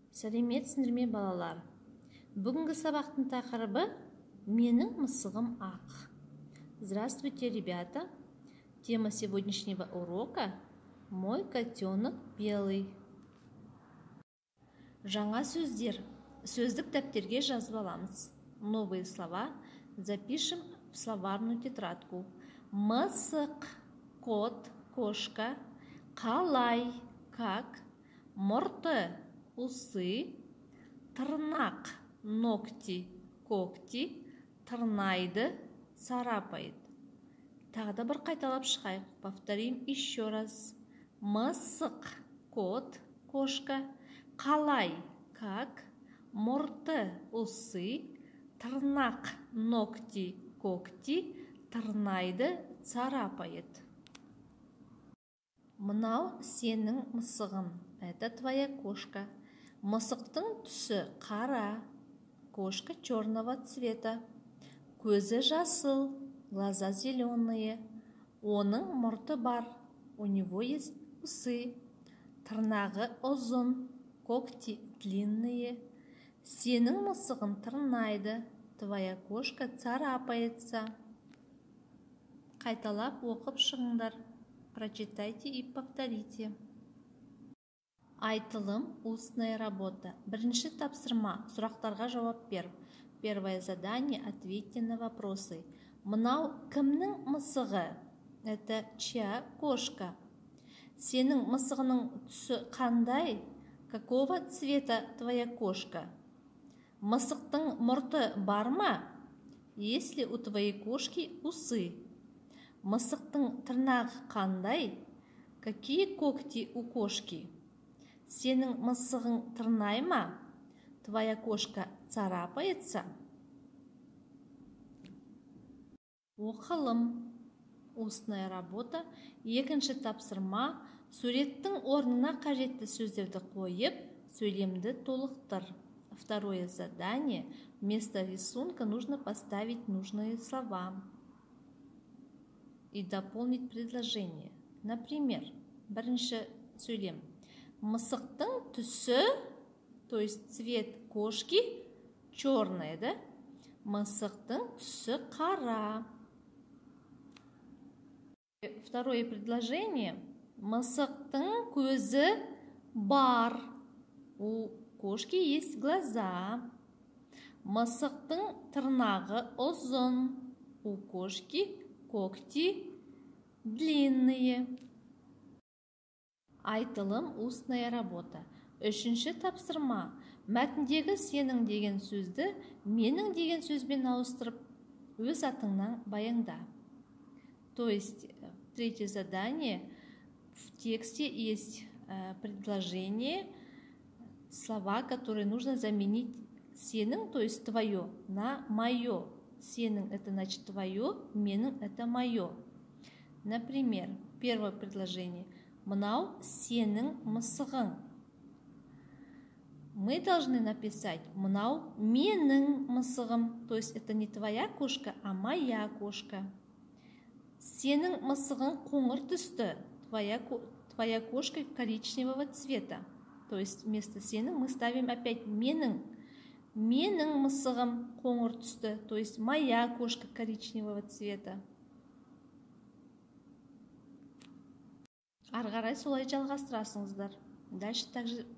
Сәлеметсіңдер ме, балалар? Бүгінгі сабақтың тақырыбы «Менің мысығым ақ». Здравствуйте, ребята! Тема сегодняшнего урока «Мой котенок белый». Жаңа сөздер. Сөздік дәптерге жазып аламыз. Новые слова запишем в словарную тетрадку. Мысық, кот, кошка, қалай, как, мұрты, усы, тырнақ, ногти, когти, тырнайды, царапает. Тағы да бір қайталап шығайық. Повторим еще раз. Мысық, кот, кошка, қалай, как, мұрты, усы, тырнақ, ногти, когти, тырнайды, царапает. Мынау сенің мысығың. Это твоя кошка. Мысықтың түсі қара. Кошка черного цвета. Көзі жасыл. Глаза зеленые. Оның мұрты бар. У него есть усы. Тырнағы ұзын. Когти длинные. Сенің мысығың тырнайды. Твоя кошка царапается. Қайталап оқып шығыңдар. Прочитайте и повторите. Айтылым, устная работа. Бірінші тапсырма. Сұрақтарға жауап бер. Первое задание. Ответьте на вопросы. Мынау кімнің мысығы? Это чья кошка? Сенің мысығының түсі қандай? Какого цвета твоя кошка? Мысықтың мұрты бар ма? Есть ли у твоей кошки усы? Мысықтың тырнағы қандай? Какие когти у кошки? Сенің мысығың тырнай ма? Твоя кошка царапается? Оқылым. Устная работа. Екінші тапсырма. Суреттің орнына қажетті сөздерді қойып, сөйлемді толықтыр. Второе задание. Вместо рисунка нужно поставить нужные слова и дополнить предложение. Например, бірінші сөйлем. Мысықтың түсі, то есть цвет кошки, черный, да? Мысықтың түсі қара. Второе предложение. Мысықтың көзі бар. У кошки есть глаза. Мысықтың тырнағы ұзын. У кошки когти длинные. Айтылым, устная работа. Үшінші тапсырма. Мәтіндегі сенің деген сөзді менің деген сөзбен ауыстырып, өз атыңнан баянда. То есть, третье задание. В тексте есть предложение, слова, которые нужно заменить сенің, то есть твое, на мое. Сенің – это значит твое, менің – это мое. Например, первое предложение. Мынау сенің мысығың. Мы должны написать мынау менің мысығым. То есть это не твоя кошка, а моя кошка. Сенің мысығың қоңыр түсті. Твоя кошка коричневого цвета. То есть вместо сенің мы ставим опять менің. Менің мысығым қоңыр түсті. То есть моя кошка коричневого цвета. Арғарай солай жалғастырасыңыздар. Дальше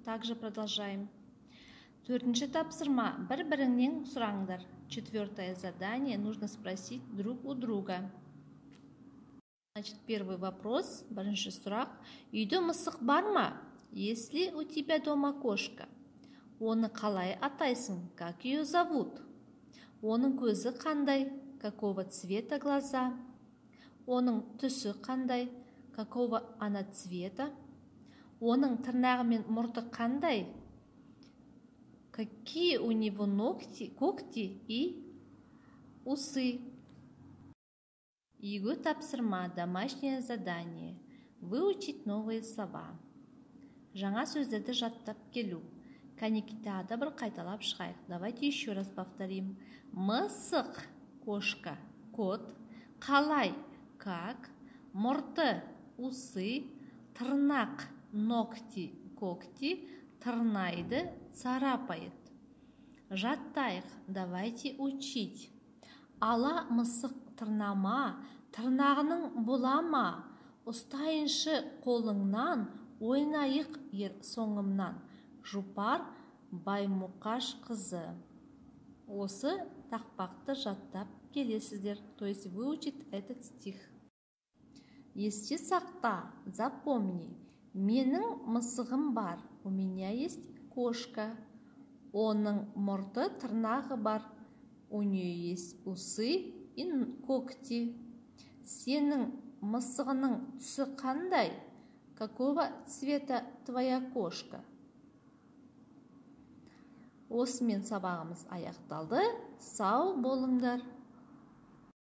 также продолжаем. Төртінші тапсырма. Бір-біріңнен сұраңдар. Четвертое задание. Нужно спросить друг у друга. Значит, первый вопрос. Бірінші сұрақ. Үйде мысық бар ма? Есть ли у тебя дома кошка? Оны қалай атайсың? Как ее зовут? Оның көзі қандай? Какого цвета глаза? Оның түсі қандай? Какого она цвета? Оның тырнағы мен мұрты қандай? Какие у него когти и усы? Үйге тапсырма, домашнее задание. Выучить новые слова. Жаңа сөздерді жаттап келу. Кәнеки тағы да бір қайталап шығайық. Давайте еще раз повторим. Мысық, кошка, кот, қалай, как, мұрты, усы, тырнақ, ногти, когти, тырнайды, царапает. Жаттайық, давайте учить. Ала мысық тырнама, тырнағының болама, ұстайыншы қолыңнан, ойнайық ер соңымнан. Жұпар Баймұқаш қызы. Осы тақпақты жаттап келесіздер. То есть выучить этот стих. Есте сақта, запомни. Менің мысығым бар. У меня есть кошка. Оның мұрты тырнағы бар. У нее есть усы и когти. Сенің мысығының түсі қандай? Какого цвета твоя кошка? Осымен сабағымыз аяқталды. Сау болыңдар.